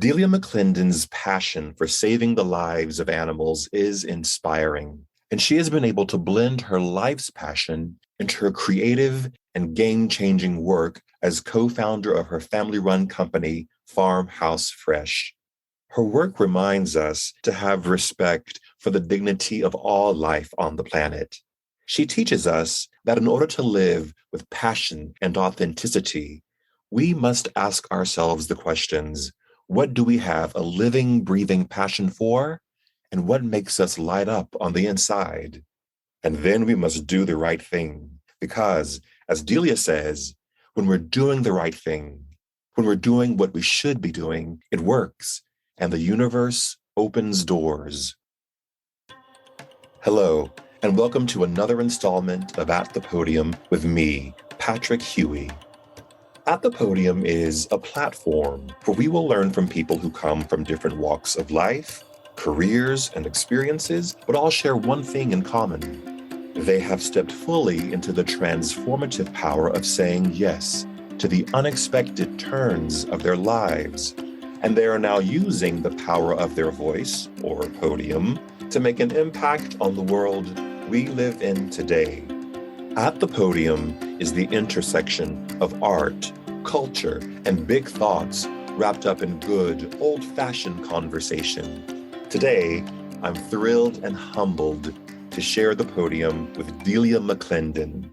Delia McLinden's passion for saving the lives of animals is inspiring, and she has been able to blend her life's passion into her creative and game-changing work as co-founder of her family-run company, Farmhouse Fresh. Her work reminds us to have respect for the dignity of all life on the planet. She teaches us that in order to live with passion and authenticity, we must ask ourselves the questions: what do we have a living, breathing passion for? And what makes us light up on the inside? And then we must do the right thing. Because, as Delia says, when we're doing the right thing, when we're doing what we should be doing, it works, and the universe opens doors. Hello, and welcome to another installment of At the Podium with me, Patrick Huey. At the Podium is a platform where we will learn from people who come from different walks of life, careers, and experiences, but all share one thing in common. They have stepped fully into the transformative power of saying yes to the unexpected turns of their lives, and they are now using the power of their voice, or podium, to make an impact on the world we live in today. At the Podium is the intersection of art, culture, and big thoughts wrapped up in good, old-fashioned conversation. Today, I'm thrilled and humbled to share the podium with Delia McLinden.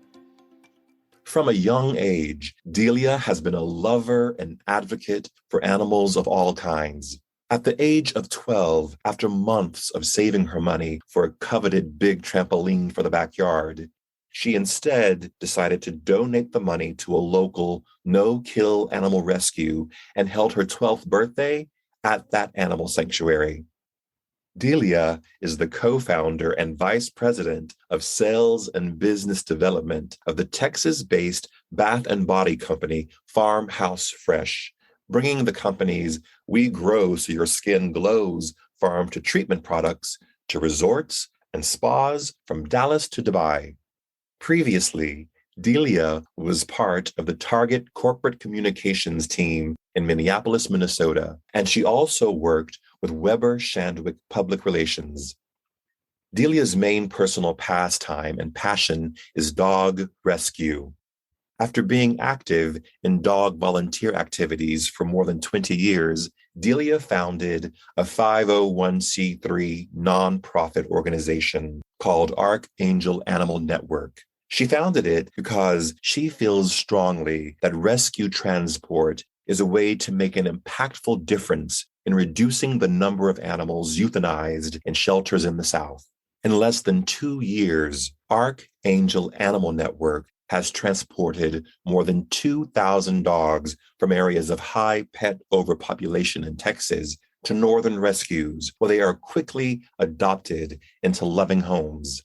From a young age, Delia has been a lover and advocate for animals of all kinds. At the age of 12, after months of saving her money for a coveted big trampoline for the backyard, she instead decided to donate the money to a local no-kill animal rescue and held her 12th birthday at that animal sanctuary. Delia is the co-founder and vice president of sales and business development of the Texas-based bath and body company Farmhouse Fresh, bringing the company's "We Grow So Your Skin Glows" farm to treatment products to resorts and spas from Dallas to Dubai. Previously, Delia was part of the Target corporate communications team in Minneapolis, Minnesota, and she also worked with Weber Shandwick Public Relations. Delia's main personal pastime and passion is dog rescue. After being active in dog volunteer activities for more than 20 years, Delia founded a 501c3 nonprofit organization called Archangel Animal Network. She founded it because she feels strongly that rescue transport is a way to make an impactful difference in reducing the number of animals euthanized in shelters in the South. In less than 2 years, Archangel Animal Network has transported more than 2,000 dogs from areas of high pet overpopulation in Texas to northern rescues, where they are quickly adopted into loving homes.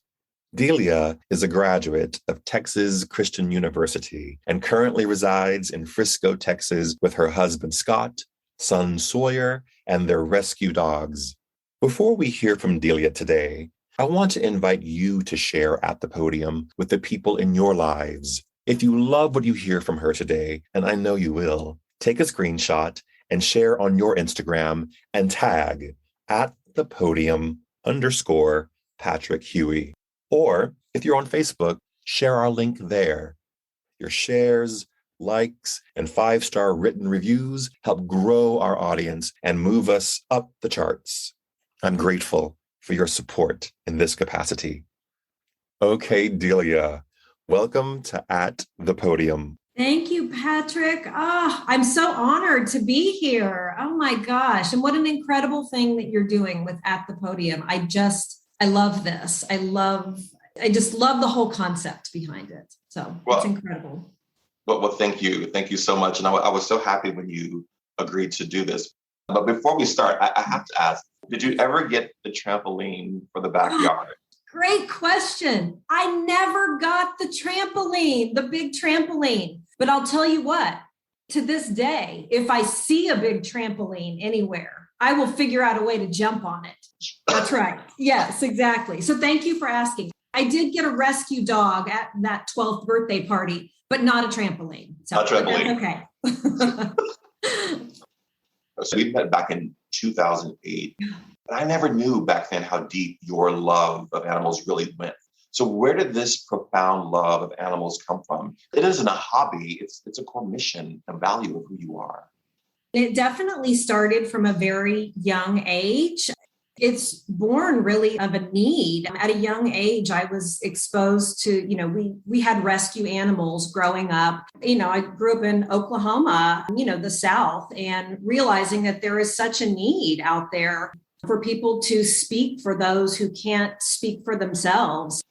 Delia is a graduate of Texas Christian University and currently resides in Frisco, Texas, with her husband Scott, son Sawyer, and their rescue dogs. Before we hear from Delia today, I want to invite you to share at the podium with the people in your lives. If you love what you hear from her today, and I know you will, take a screenshot and share on your Instagram and tag @thepodium_Patrick Huey. Or if you're on Facebook, share our link there. Your shares, likes, and 5-star written reviews help grow our audience and move us up the charts. I'm grateful for your support in this capacity. Okay, Delia, welcome to At the Podium. Thank you, Patrick. I'm so honored to be here. Oh my gosh. And what an incredible thing that you're doing with At the Podium. I love this. I just love the whole concept behind it. So it's incredible. Well, thank you. Thank you so much. And I was so happy when you agreed to do this. But before we start, I have to ask, did you ever get the trampoline for the backyard? Great question. I never got the trampoline, the big trampoline. But I'll tell you what, to this day, if I see a big trampoline anywhere, I will figure out a way to jump on it. That's right. Yes, exactly. So thank you for asking. I did get a rescue dog at that 12th birthday party, but not a trampoline. So Not a trampoline. Okay. So we met back in 2008. But I never knew back then how deep your love of animals really went. So where did this profound love of animals come from? It isn't a hobby. It's a core mission, a value of who you are. It definitely started from a very young age. It's born really of a need. At a young age, I was exposed to, we had rescue animals growing up. I grew up in Oklahoma, the South, and realizing that there is such a need out there for people to speak for those who can't speak for themselves.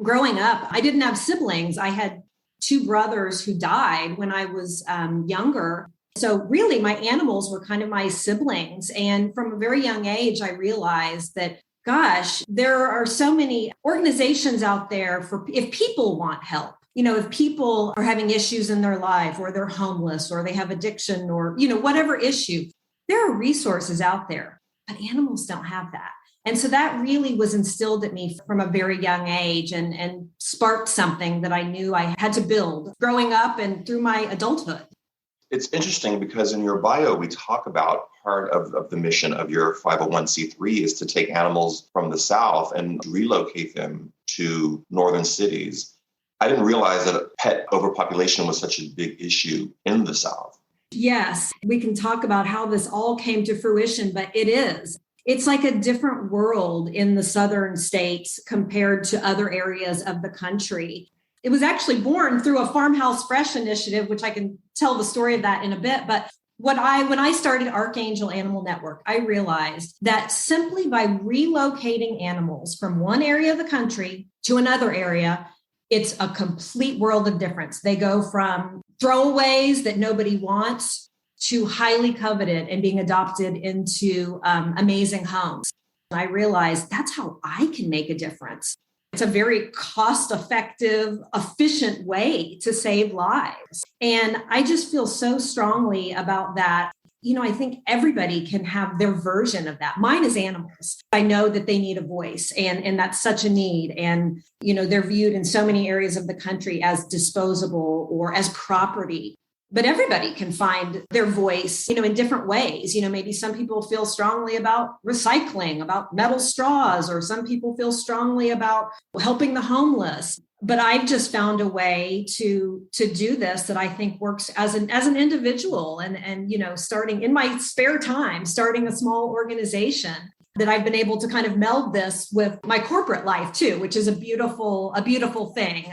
Growing up, I didn't have siblings. I had two brothers who died when I was younger. So really, my animals were kind of my siblings. And from a very young age, I realized that, gosh, there are so many organizations out there for if people want help. If people are having issues in their life, or they're homeless, or they have addiction, or, whatever issue, there are resources out there, but animals don't have that. And so that really was instilled in me from a very young age and sparked something that I knew I had to build growing up and through my adulthood. It's interesting because in your bio, we talk about part of the mission of your 501c3 is to take animals from the South and relocate them to northern cities. I didn't realize that pet overpopulation was such a big issue in the South. Yes, we can talk about how this all came to fruition, but it is. It's like a different world in the southern states compared to other areas of the country. It was actually born through a Farmhouse Fresh initiative, which I can tell the story of that in a bit. But when I started Archangel Animal Network, I realized that simply by relocating animals from one area of the country to another area, it's a complete world of difference. They go from throwaways that nobody wants to highly coveted and being adopted into amazing homes. And I realized that's how I can make a difference. It's a very cost-effective, efficient way to save lives. And I just feel so strongly about that. I think everybody can have their version of that. Mine is animals. I know that they need a voice, and that's such a need. And, they're viewed in so many areas of the country as disposable or as property. But everybody can find their voice, in different ways. Maybe some people feel strongly about recycling, about metal straws, or some people feel strongly about helping the homeless. But I've just found a way to do this that I think works as an individual and starting in my spare time, starting a small organization that I've been able to kind of meld this with my corporate life too, which is a beautiful thing.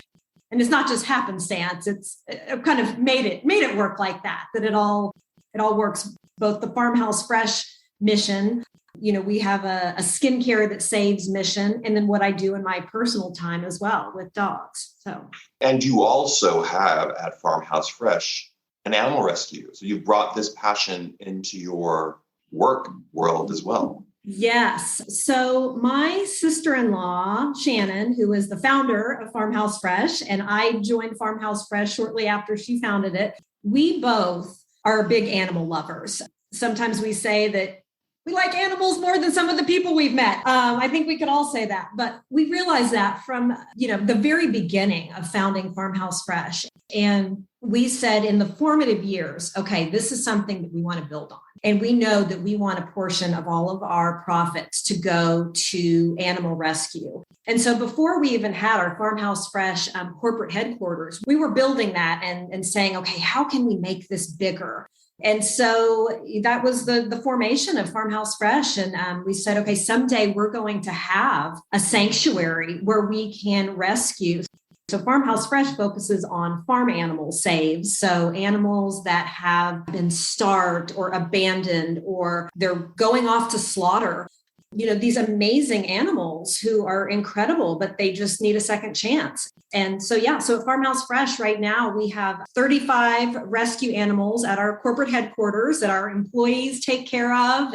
And it's not just happenstance. It kind of made it work like that it all works. Both the Farmhouse Fresh mission, we have a skincare that saves mission, and then what I do in my personal time as well with dogs. So, and you also have at Farmhouse Fresh an animal rescue. So you brought this passion into your work world as well. Yes. So my sister-in-law, Shannon, who is the founder of Farmhouse Fresh, and I joined Farmhouse Fresh shortly after she founded it. We both are big animal lovers. Sometimes we say that we like animals more than some of the people we've met. I think we could all say that, but we realized that from, the very beginning of founding Farmhouse Fresh. And we said in the formative years, okay, this is something that we want to build on. And we know that we want a portion of all of our profits to go to animal rescue. And so before we even had our Farmhouse Fresh corporate headquarters, we were building that and saying, okay, how can we make this bigger? And so that was the formation of Farmhouse Fresh. And we said, okay, someday we're going to have a sanctuary where we can rescue. So Farmhouse Fresh focuses on farm animal saves. So animals that have been starved or abandoned, or they're going off to slaughter. These amazing animals who are incredible, but they just need a second chance. And so, so at Farmhouse Fresh right now, we have 35 rescue animals at our corporate headquarters that our employees take care of.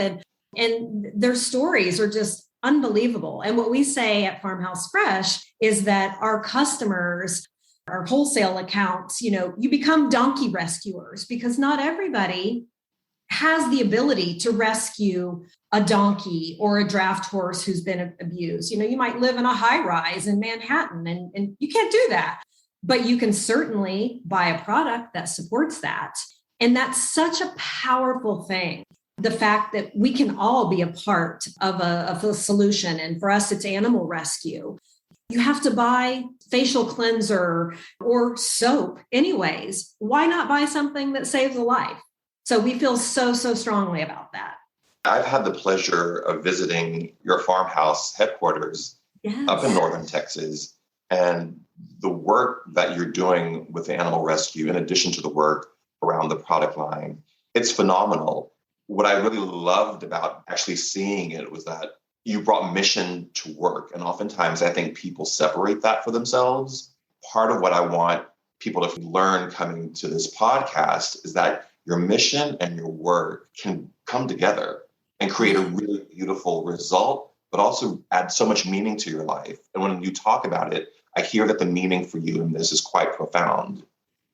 And their stories are just unbelievable. And what we say at Farmhouse Fresh is that our customers, our wholesale accounts, you become donkey rescuers, because not everybody has the ability to rescue a donkey or a draft horse who's been abused. You might live in a high rise in Manhattan and you can't do that, but you can certainly buy a product that supports that. And that's such a powerful thing. the fact that we can all be a part of a solution. And for us, it's animal rescue. You have to buy facial cleanser or soap anyways. Why not buy something that saves a life? So we feel so strongly about that. I've had the pleasure of visiting your farmhouse headquarters up in northern Texas. And the work that you're doing with animal rescue, in addition to the work around the product line, it's phenomenal. What I really loved about actually seeing it was that you brought mission to work. And oftentimes I think people separate that for themselves. Part of what I want people to learn coming to this podcast is that your mission and your work can come together and create a really beautiful result, but also add so much meaning to your life. And when you talk about it, I hear that the meaning for you in this is quite profound.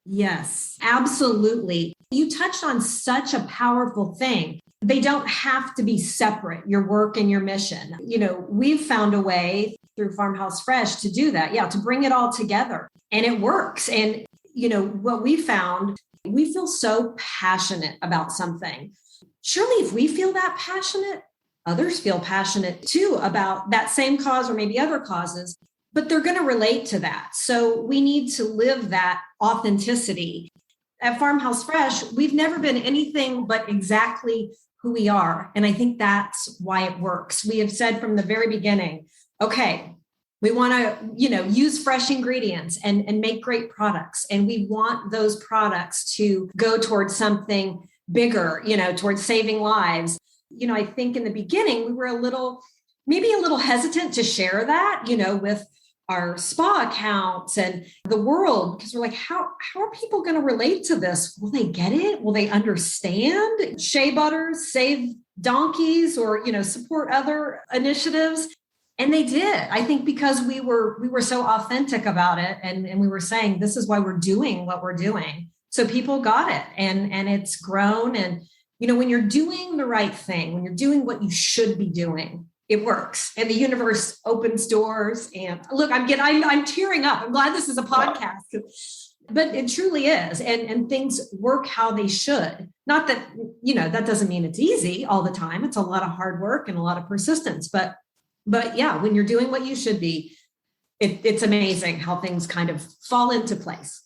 Yes, absolutely. You touched on such a powerful thing. They don't have to be separate, your work and your mission. We've found a way through Farmhouse Fresh to do that. Yeah, to bring it all together. And it works. And, what we found, we feel so passionate about something. Surely if we feel that passionate, others feel passionate too about that same cause or maybe other causes, but they're going to relate to that. So we need to live that authenticity. At Farmhouse Fresh, we've never been anything but exactly who we are. And I think that's why it works. We have said from the very beginning, okay, we want to, use fresh ingredients and make great products. And we want those products to go towards something bigger, towards saving lives. I think in the beginning, we were maybe a little hesitant to share that, with our spa accounts and the world, because we're like, how are people going to relate to this? Will they get it? Will they understand? Shea butters save donkeys or, support other initiatives. And they did, I think, because we were so authentic about it. And we were saying, this is why we're doing what we're doing. So people got it and it's grown. And, when you're doing the right thing, when you're doing what you should be doing, it works. And the universe opens doors. And look, I'm tearing up. I'm glad this is a podcast, but it truly is. And things work how they should. Not that, that doesn't mean it's easy all the time. It's a lot of hard work and a lot of persistence. But yeah, when you're doing what you should be, it's amazing how things kind of fall into place.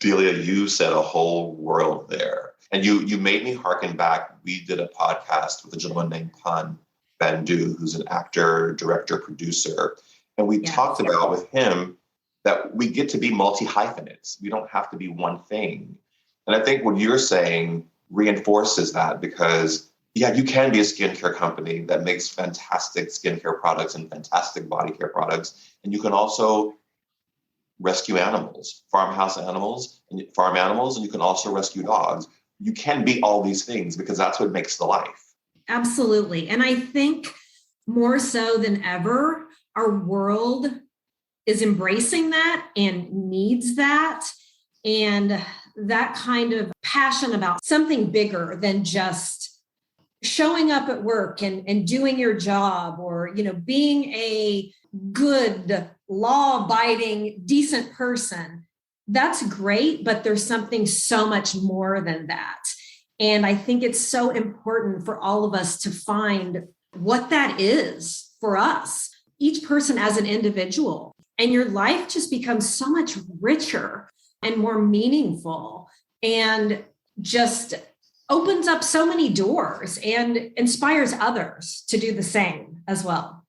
Delia, you said a whole world there. And you made me hearken back. We did a podcast with a gentleman named Pan Bandu, who's an actor, director, producer. And we talked about with him that we get to be multi-hyphenates. We don't have to be one thing. And I think what you're saying reinforces that because, you can be a skincare company that makes fantastic skincare products and fantastic body care products. And you can also rescue animals, farm animals, and you can also rescue dogs. You can be all these things because that's what makes the life. Absolutely. And I think more so than ever, our world is embracing that and needs that. And that kind of passion about something bigger than just showing up at work and doing your job or, being a good, law-abiding, decent person. That's great, but there's something so much more than that. And I think it's so important for all of us to find what that is for us, each person as an individual. And your life just becomes so much richer and more meaningful and just opens up so many doors and inspires others to do the same as well.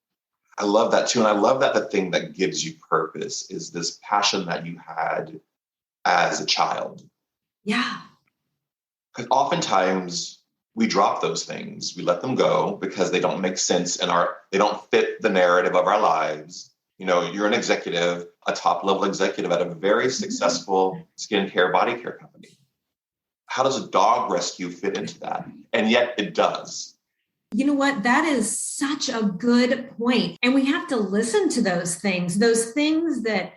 I love that too. And I love that the thing that gives you purpose is this passion that you had as a child. Yeah. Because oftentimes we drop those things. We let them go because they don't make sense they don't fit the narrative of our lives. You're an executive, a top level executive at a very successful skincare body care company. How does a dog rescue fit into that? And yet it does. You know what? That is such a good point. And we have to listen to those things that,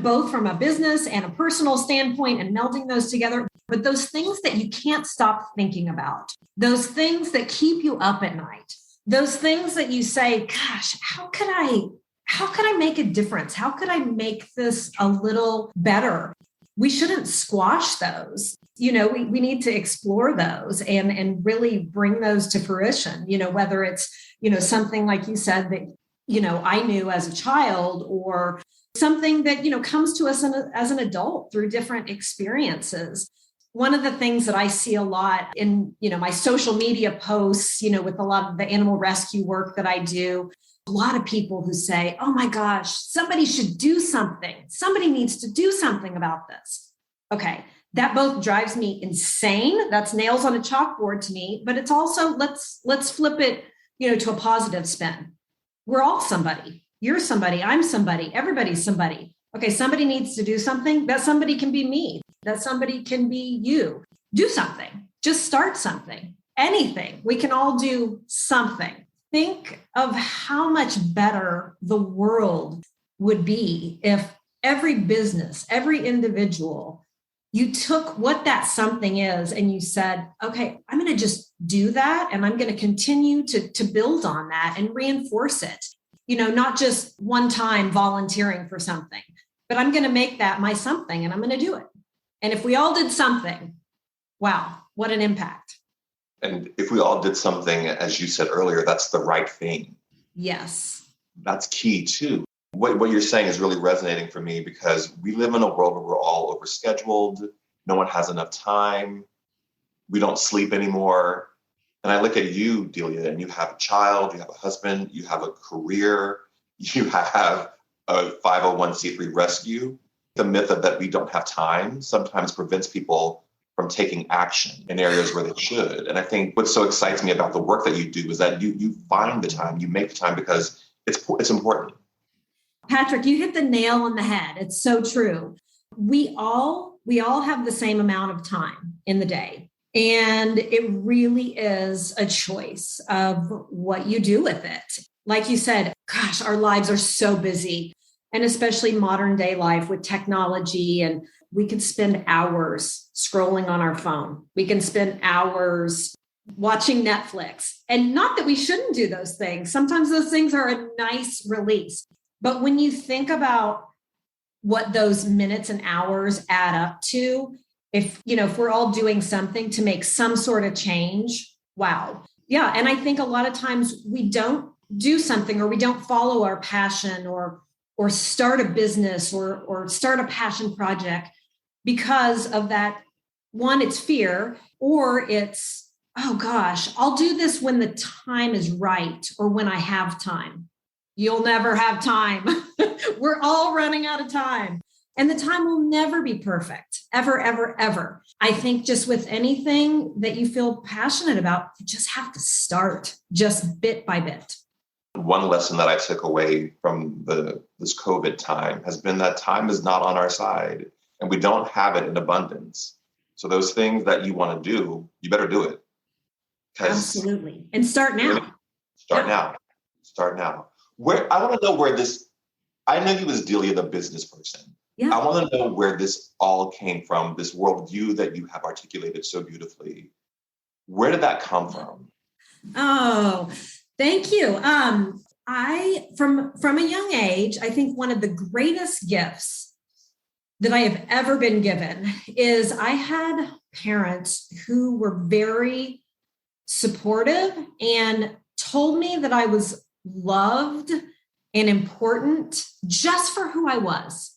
both from a business and a personal standpoint and melding those together, but those things that you can't stop thinking about, those things that keep you up at night, those things that you say, gosh, how could I make a difference? How could I make this a little better? We shouldn't squash those. we need to explore those and really bring those to fruition, whether it's, something like you said that, I knew as a child, or something that, comes to us as an adult through different experiences. One of the things that I see a lot in, my social media posts, with a lot of the animal rescue work that I do, a lot of people who say, oh my gosh, somebody should do something. Somebody needs to do something about this. Okay. That both drives me insane. That's nails on a chalkboard to me, but it's also, let's flip it, to a positive spin. We're all somebody. You're somebody. I'm somebody. Everybody's somebody. Okay. Somebody needs to do something. That somebody can be me. That somebody can be you. Do something. Just start something. Anything. We can all do something. Think of how much better the world would be if every business, every individual, you took what that something is and you said, okay, I'm going to just do that. And I'm going to continue to build on that and reinforce it. Not just one time volunteering for something, but I'm going to make that my something and I'm going to do it. And if we all did something, wow, what an impact. And if we all did something, as you said earlier, that's the right thing. Yes. That's key too. What you're saying is really resonating for me, because we live in a world where we're all overscheduled. No one has enough time. We don't sleep anymore. And I look at you, Delia, and you have a child, you have a husband, you have a career, you have a 501c3 rescue. The myth of that we don't have time sometimes prevents people from taking action in areas where they should. And I think what so excites me about the work that you do is that you find the time, you make the time, because it's important. Patrick, you hit the nail on the head. It's so true. We all have the same amount of time in the day. And it really is a choice of what you do with it. Like you said, gosh, our lives are so busy, and especially modern day life with technology. And we could spend hours scrolling on our phone. We can spend hours watching Netflix. And not that we shouldn't do those things. Sometimes those things are a nice release. But when you think about what those minutes and hours add up to, if we're all doing something to make some sort of change, wow. Yeah. And I think a lot of times we don't do something, or we don't follow our passion, or start a business or start a passion project because of that. One, it's fear, or it's, oh gosh, I'll do this when the time is right, or when I have time. You'll never have time. We're all running out of time. And the time will never be perfect, ever, ever, ever. I think just with anything that you feel passionate about, you just have to start just bit by bit. One lesson that I took away from this COVID time has been that time is not on our side, and we don't have it in abundance. So those things that you want to do, you better do it. Absolutely. And start now. Start now. I want to know where this, I know you as Delia, the business person. Yeah. I want to know where this all came from, this worldview that you have articulated so beautifully. Where did that come from? Oh, thank you. From a young age, I think one of the greatest gifts that I have ever been given is I had parents who were very supportive and told me that I was loved and important just for who I was.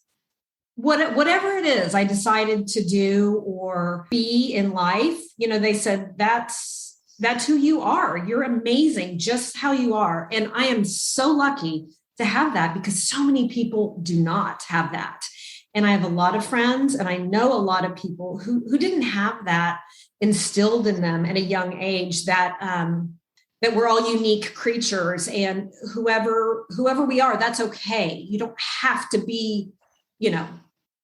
Whatever it is I decided to do or be in life, they said, that's who you are. You're amazing just how you are. And I am so lucky to have that, because so many people do not have that. And I have a lot of friends, and I know a lot of people who didn't have that instilled in them at a young age, that we're all unique creatures, and whoever we are, that's okay. You don't have to be,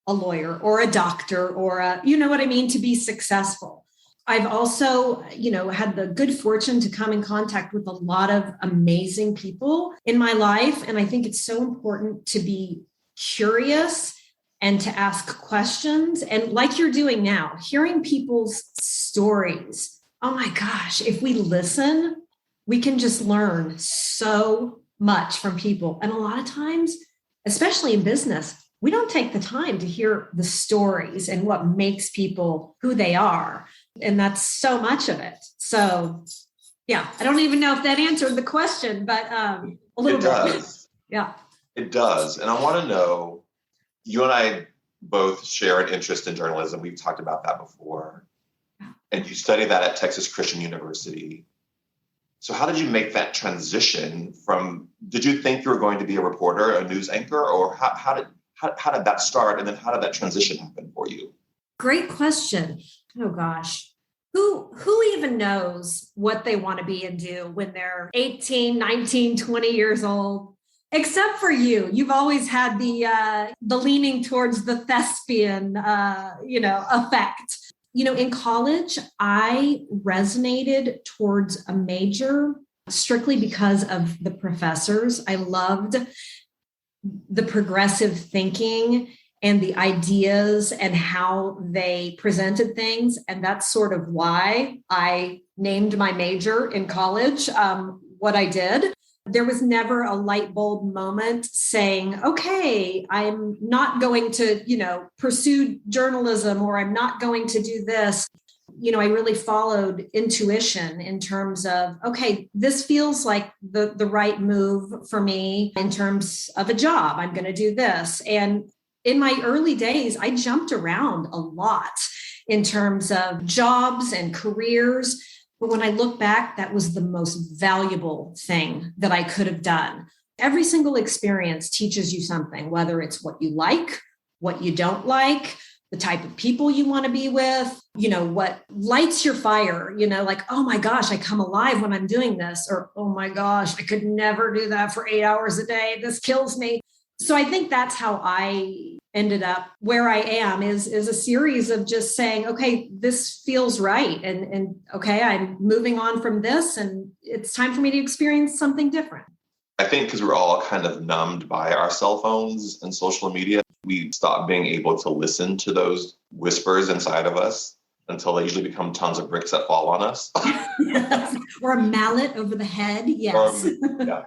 a lawyer or a doctor or to be successful. I've also, had the good fortune to come in contact with a lot of amazing people in my life. And I think it's so important to be curious and to ask questions. And like you're doing now, hearing people's stories. Oh my gosh, if we listen, we can just learn so much from people. And a lot of times, especially in business, we don't take the time to hear the stories and what makes people who they are. And that's so much of it. So yeah, I don't even know if that answered the question, but a little bit. It does. Yeah. It does. And I want to know, you and I both share an interest in journalism. We've talked about that before. And you studied that at Texas Christian University. So how did you make that transition from, did you think you were going to be a reporter, a news anchor, or how did that start? And then how did that transition happen for you? Great question. Oh gosh. Who even knows what they want to be and do when they're 18, 19, 20 years old? Except for you. You've always had the leaning towards the thespian, effect. In college, I resonated towards a major strictly because of the professors. I loved the progressive thinking and the ideas and how they presented things. And that's sort of why I named my major in college what I did. There was never a light bulb moment saying, okay, I'm not going to, pursue journalism, or I'm not going to do this. I really followed intuition in terms of, okay, this feels like the right move for me in terms of a job. I'm going to do this. And in my early days, I jumped around a lot in terms of jobs and careers. But when I look back, that was the most valuable thing that I could have done. Every single experience teaches you something, whether it's what you like, what you don't like, the type of people you want to be with, what lights your fire, like, oh my gosh, I come alive when I'm doing this, or, oh my gosh, I could never do that for 8 hours a day. This kills me. So I think that's how I ended up where I am is a series of just saying, okay, this feels right. And okay, I'm moving on from this, and it's time for me to experience something different. I think because we're all kind of numbed by our cell phones and social media, we stop being able to listen to those whispers inside of us until they usually become tons of bricks that fall on us. Yes. Or a mallet over the head. Yes. Yeah.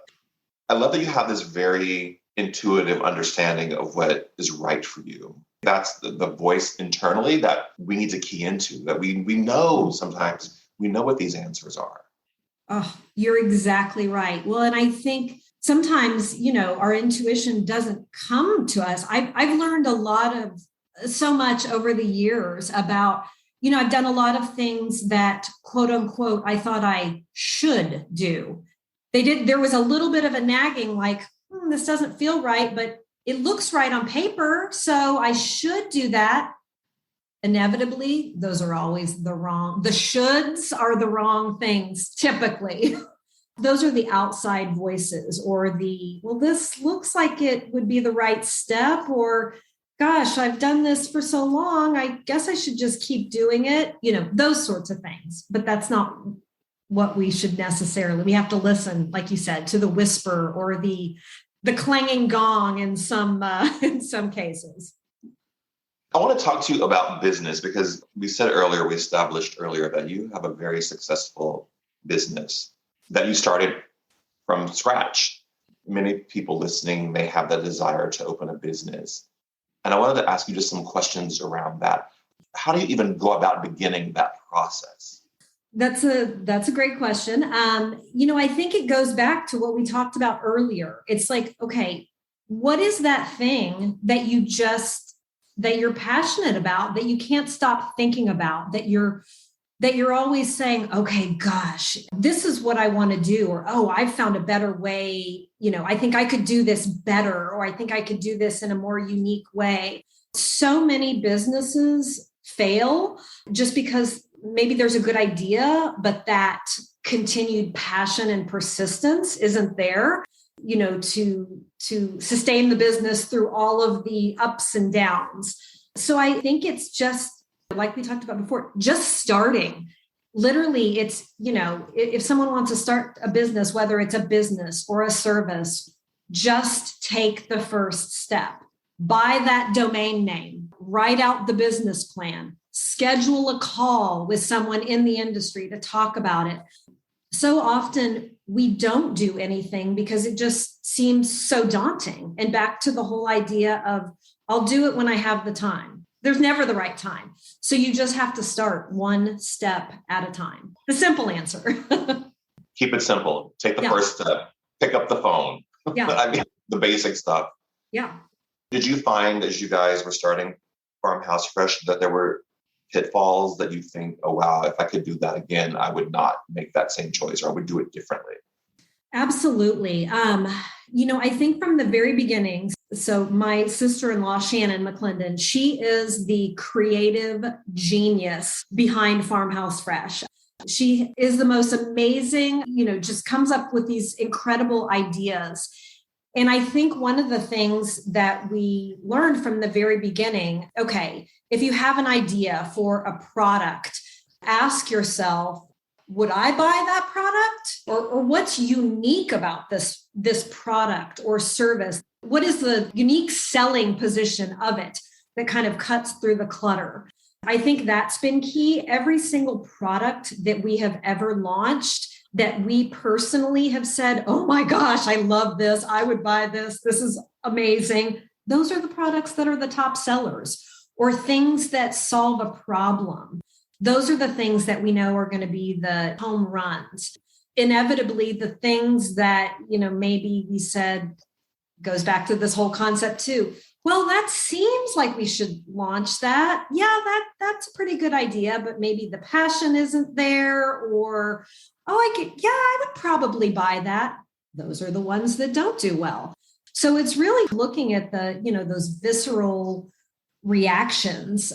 I love that you have this very intuitive understanding of what is right for you. That's the voice internally that we need to key into, that we know sometimes we know what these answers are. Oh, you're exactly right. Well, and I think sometimes, our intuition doesn't come to us. I've learned so much over the years about, I've done a lot of things that, quote unquote, I thought I should do. There was a little bit of a nagging, like, this doesn't feel right, but it looks right on paper, so I should do that. Inevitably, those are always the shoulds are the wrong things, typically. Those are the outside voices, or this looks like it would be the right step, or gosh, I've done this for so long, I guess I should just keep doing it, those sorts of things. But that's not what we should necessarily. We have to listen, like you said, to the whisper or the clanging gong in some cases. I want to talk to you about business, because we established earlier that you have a very successful business that you started from scratch. Many people listening may have the desire to open a business. And I wanted to ask you just some questions around that. How do you even go about beginning that process? That's a great question. I think it goes back to what we talked about earlier. It's like, okay, what is that thing that you're passionate about, that you can't stop thinking about, that you're always saying, okay, gosh, this is what I want to do, or, oh, I've found a better way. I think I could do this better, or I think I could do this in a more unique way. So many businesses fail just because maybe there's a good idea, but that continued passion and persistence isn't there, to sustain the business through all of the ups and downs. So I think it's just, like we talked about before, just starting. Literally, it's, if someone wants to start a business, whether it's a business or a service, just take the first step. Buy that domain name, write out the business plan, schedule a call with someone in the industry to talk about it. So often we don't do anything because it just seems so daunting. And back to the whole idea of I'll do it when I have the time. There's never the right time. So you just have to start one step at a time. The simple answer. Keep it simple. Take the first step. Pick up the phone. Yeah. I mean, the basic stuff. Yeah. Did you find as you guys were starting Farmhouse Fresh that there were pitfalls that you think, oh, wow, if I could do that again, I would not make that same choice, or I would do it differently? Absolutely. I think from the very beginning, so my sister-in-law, Shannon McLinden, she is the creative genius behind Farmhouse Fresh. She is the most amazing, just comes up with these incredible ideas. And I think one of the things that we learned from the very beginning, okay, if you have an idea for a product, ask yourself, would I buy that product? Or what's unique about this product or service? What is the unique selling position of it that kind of cuts through the clutter? I think that's been key. Every single product that we have ever launched that we personally have said, oh my gosh, I love this. I would buy this. This is amazing. Those are the products that are the top sellers, or things that solve a problem. Those are the things that we know are going to be the home runs. Inevitably, the things that, maybe we said, goes back to this whole concept too. Well, that seems like we should launch that. Yeah, that's a pretty good idea, but maybe the passion isn't there, or, I would probably buy that. Those are the ones that don't do well. So it's really looking at those visceral reactions.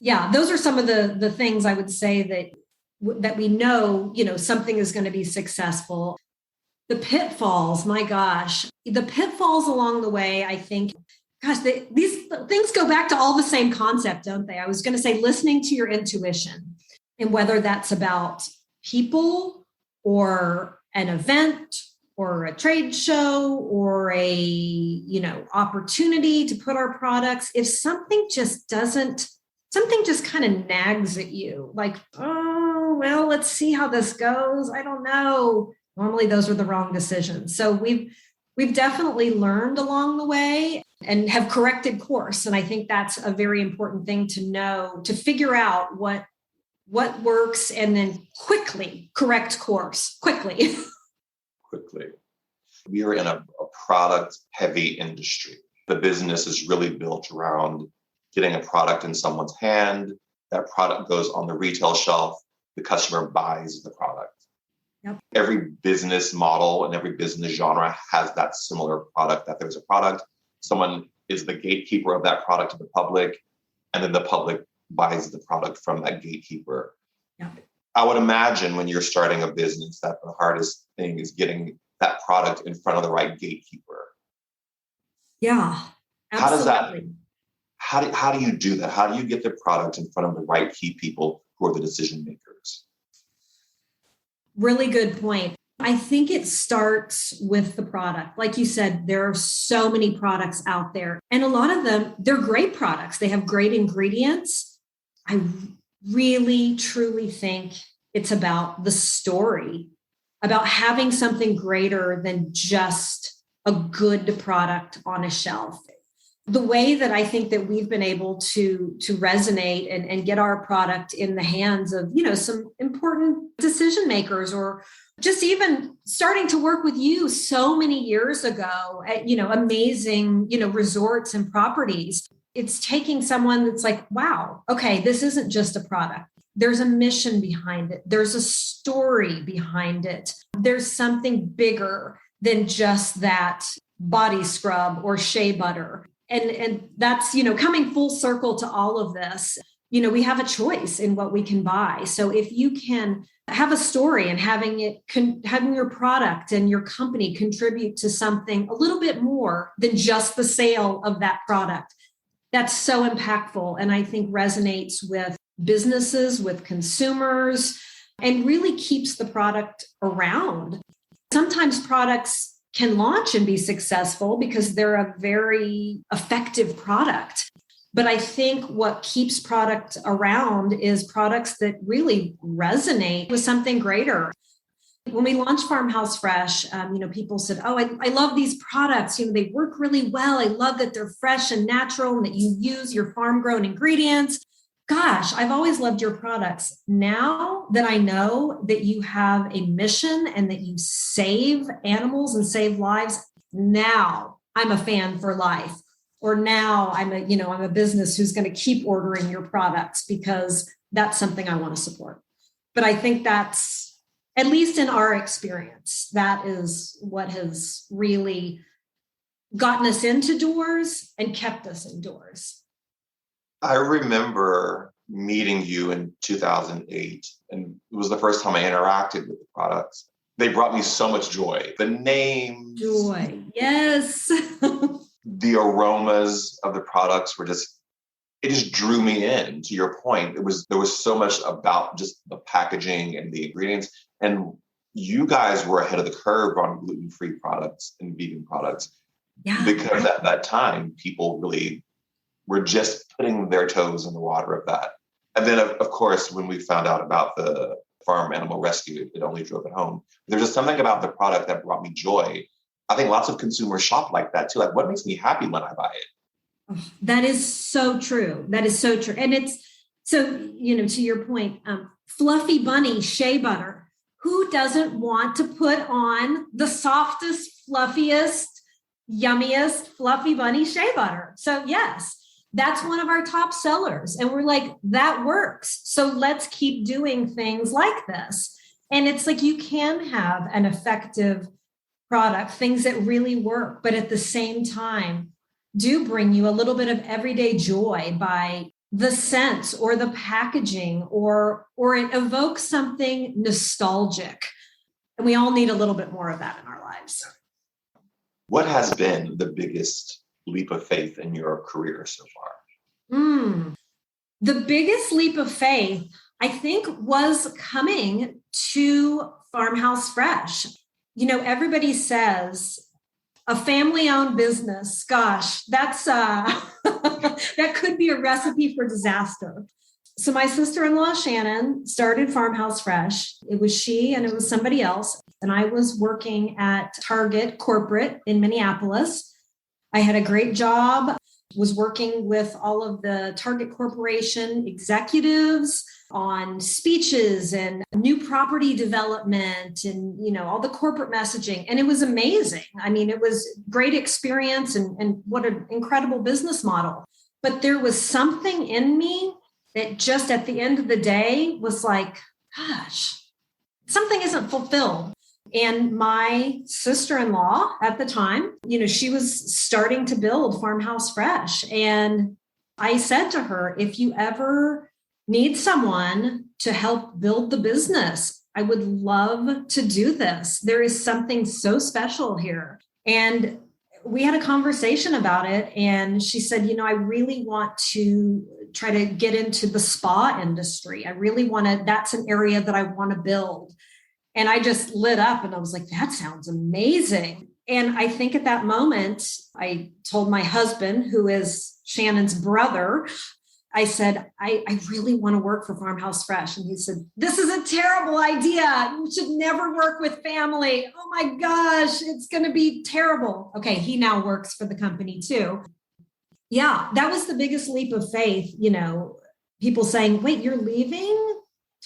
Yeah, those are some of the things I would say that we know, something is going to be successful. The pitfalls, my gosh, the pitfalls along the way, I think, gosh, these things go back to all the same concept, don't they? I was going to say listening to your intuition, and whether that's about people or an event or a trade show or a, opportunity to put our products, if something just kind of nags at you, like, oh, well, let's see how this goes. I don't know. Normally those are the wrong decisions. So we've definitely learned along the way and have corrected course. And I think that's a very important thing to know, to figure out what works and then quickly correct course quickly. We are in a product heavy industry. The business is really built around getting a product in someone's hand. That product goes on the retail shelf. The customer buys the product. Yep. Every business model and every business genre has that similar product, that there's a product. Someone is the gatekeeper of that product to the public, and then the public buys the product from that gatekeeper. Yep. I would imagine when you're starting a business that the hardest thing is getting that product in front of the right gatekeeper. Yeah, absolutely. How do you do that? How do you get the product in front of the right key people who are the decision makers? Really good point. I think it starts with the product. Like you said, there are so many products out there, and a lot of them, they're great products. They have great ingredients. I really, truly think it's about the story, about having something greater than just a good product on a shelf. The way that I think that we've been able to resonate and get our product in the hands of, some important decision makers, or just even starting to work with you so many years ago at, amazing, resorts and properties. It's taking someone that's like, wow, okay, this isn't just a product. There's a mission behind it. There's a story behind it. There's something bigger than just that body scrub or shea butter. And that's, coming full circle to all of this, we have a choice in what we can buy. So if you can have a story and having your product and your company contribute to something a little bit more than just the sale of that product, that's so impactful. And I think resonates with businesses, with consumers, and really keeps the product around. Sometimes products can launch and be successful because they're a very effective product. But I think what keeps product around is products that really resonate with something greater. When we launched Farmhouse Fresh, people said, oh, I love these products. They work really well. I love that they're fresh and natural and that you use your farm grown ingredients. Gosh, I've always loved your products. Now that I know that you have a mission and that you save animals and save lives, now I'm a fan for life. Or now I'm a business who's going to keep ordering your products because that's something I want to support. But I think that's, at least in our experience, that is what has really gotten us into doors and kept us indoors. I remember meeting you in 2008, and it was the first time I interacted with the products. They brought me so much joy. The names. Joy, yes. The aromas of the products were it just drew me in. To your point, there was so much about just the packaging and the ingredients. And you guys were ahead of the curve on gluten-free products and vegan products. Yeah. Because at that time, people really were just putting their toes in the water of that. And then, of course, when we found out about the farm animal rescue, it only drove it home. There's just something about the product that brought me joy. I think lots of consumers shop like that too. Like, what makes me happy when I buy it? That is so true. That is so true. And it's so, to your point, fluffy bunny shea butter. Who doesn't want to put on the softest, fluffiest, yummiest fluffy bunny shea butter? So yes, that's one of our top sellers. And we're like, that works. So let's keep doing things like this. And it's like, you can have an effective product, things that really work, but at the same time, do bring you a little bit of everyday joy by the scent or the packaging, or it evokes something nostalgic. And we all need a little bit more of that in our lives. What has been the biggest leap of faith in your career so far? The biggest leap of faith, I think, was coming to Farmhouse Fresh. Everybody says a family-owned business, gosh, that's that could be a recipe for disaster. So my sister-in-law, Shannon, started Farmhouse Fresh. It was she and it was somebody else. And I was working at Target corporate in Minneapolis. I had a great job, was working with all of the Target Corporation executives on speeches and new property development and, all the corporate messaging. And it was amazing. I mean, it was great experience and what an incredible business model. But there was something in me that just at the end of the day was like, gosh, something isn't fulfilled. And my sister-in-law at the time, she was starting to build Farmhouse Fresh. And I said to her, if you ever need someone to help build the business, I would love to do this. There is something so special here. And we had a conversation about it. And she said, I really want to try to get into the spa industry. I really want to, that's an area that I want to build. And I just lit up and I was like, that sounds amazing. And I think at that moment, I told my husband, who is Shannon's brother, I said, I really want to work for Farmhouse Fresh. And he said, this is a terrible idea. You should never work with family. Oh my gosh, it's going to be terrible. Okay, he now works for the company too. Yeah, that was the biggest leap of faith. People saying, wait, you're leaving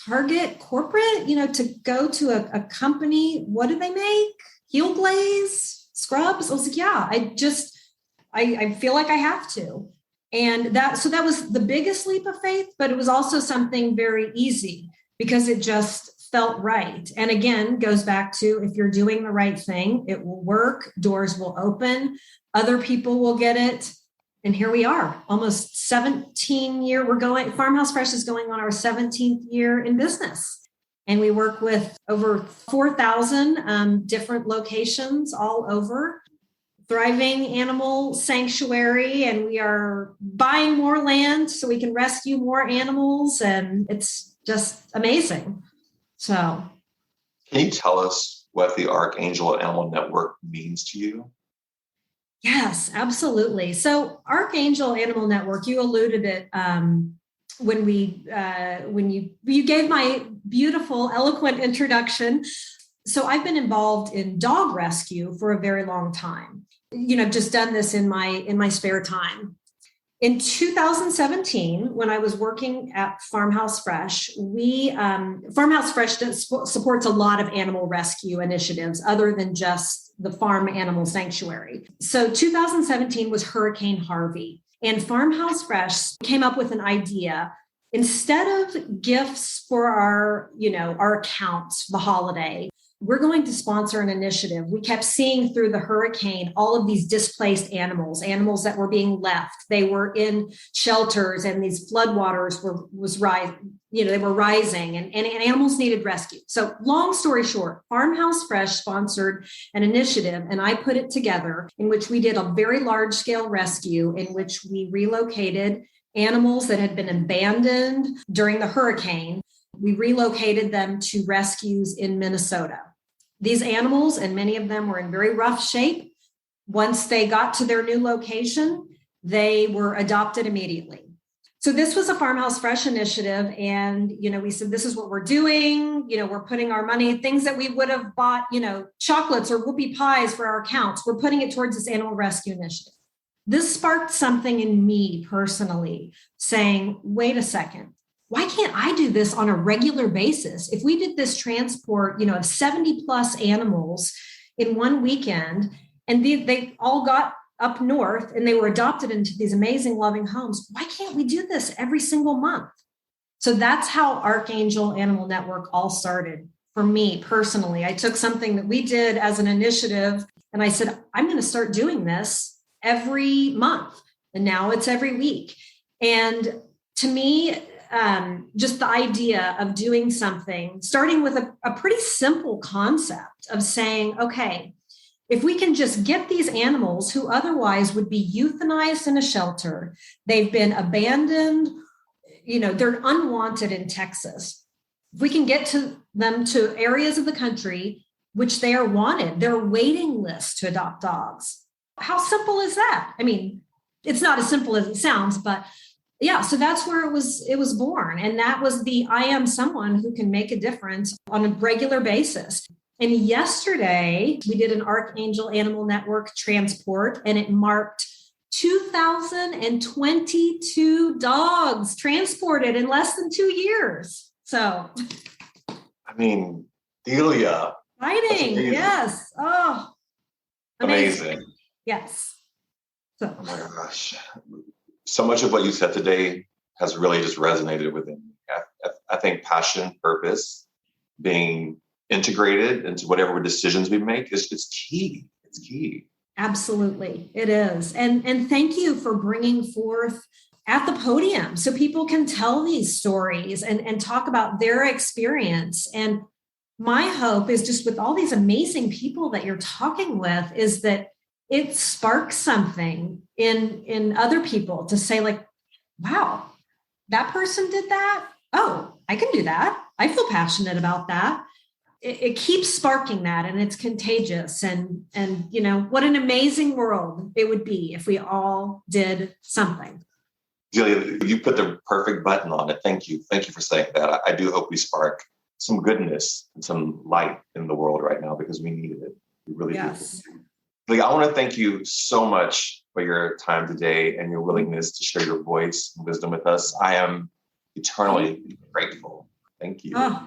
Target corporate, to go to a company. What do they make? Heel glaze, scrubs? I was like, yeah, I feel like I have to. And that was the biggest leap of faith, but it was also something very easy because it just felt right. And again, goes back to, if you're doing the right thing, it will work. Doors will open. Other people will get it. And here we are, almost 17 year. Farmhouse Fresh is going on our 17th year in business. And we work with over 4,000 different locations all over. Thriving animal sanctuary, and we are buying more land so we can rescue more animals, and it's just amazing. So, can you tell us what the Archangel Animal Network means to you? Yes, absolutely. So, Archangel Animal Network, you alluded it when you gave my beautiful, eloquent introduction. So I've been involved in dog rescue for a very long time. Just done this in my spare time. In 2017, when I was working at Farmhouse Fresh, Farmhouse Fresh supports a lot of animal rescue initiatives other than just the farm animal sanctuary. So 2017 was Hurricane Harvey, and Farmhouse Fresh came up with an idea. Instead of gifts for our accounts, the holiday, we're going to sponsor an initiative. We kept seeing through the hurricane all of these displaced animals that were being left. They were in shelters, and these floodwaters were rising, and animals needed rescue. So long story short, Farmhouse Fresh sponsored an initiative, and I put it together, in which we did a very large scale rescue, in which we relocated animals that had been abandoned during the hurricane. We relocated them to rescues in Minnesota. These animals, and many of them were in very rough shape. Once they got to their new location, they were adopted immediately. So this was a Farmhouse Fresh initiative. And, we said, this is what we're doing. We're putting our money, things that we would have bought, chocolates or whoopie pies for our accounts. We're putting it towards this animal rescue initiative. This sparked something in me personally, saying, wait a second. Why can't I do this on a regular basis? If we did this transport, of 70 plus animals in one weekend, and they all got up north and they were adopted into these amazing loving homes, why can't we do this every single month? So that's how Archangel Animal Network all started for me personally. I took something that we did as an initiative, and I said, I'm going to start doing this every month. And now it's every week. And to me, just the idea of doing something, starting with a pretty simple concept of saying, okay, if we can just get these animals who otherwise would be euthanized in a shelter, they've been abandoned, they're unwanted in Texas. If we can get them to areas of the country which they are wanted, there are waiting lists to adopt dogs. How simple is that? I mean, it's not as simple as it sounds, but yeah, so that's where it was born. And that was I am someone who can make a difference on a regular basis. And yesterday we did an Archangel Animal Network transport, and it marked 2,022 dogs transported in less than 2 years. So, I mean, Delia. Fighting, yes. Oh, amazing. Yes. So. Oh my gosh. So much of what you said today has really just resonated with me. I think passion, purpose, being integrated into whatever decisions we make is key. It's key. Absolutely. It is. And thank you for bringing forth At the Podium so people can tell these stories and talk about their experience. And my hope is, just with all these amazing people that you're talking with, is that it sparks something in other people to say, like, wow, that person did that. Oh, I can do that. I feel passionate about that. It keeps sparking that, and it's contagious. And what an amazing world it would be if we all did something. Delia, you put the perfect button on it. Thank you. Thank you for saying that. I do hope we spark some goodness and some light in the world right now, because we need it. We really do. I want to thank you so much for your time today and your willingness to share your voice and wisdom with us. I am eternally grateful. Thank you. Oh,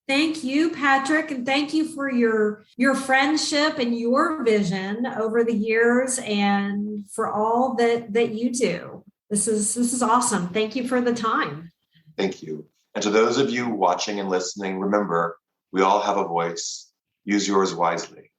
thank you, Patrick. And thank you for your friendship and your vision over the years, and for all that you do. This is awesome. Thank you for the time. Thank you. And to those of you watching and listening, remember, we all have a voice. Use yours wisely.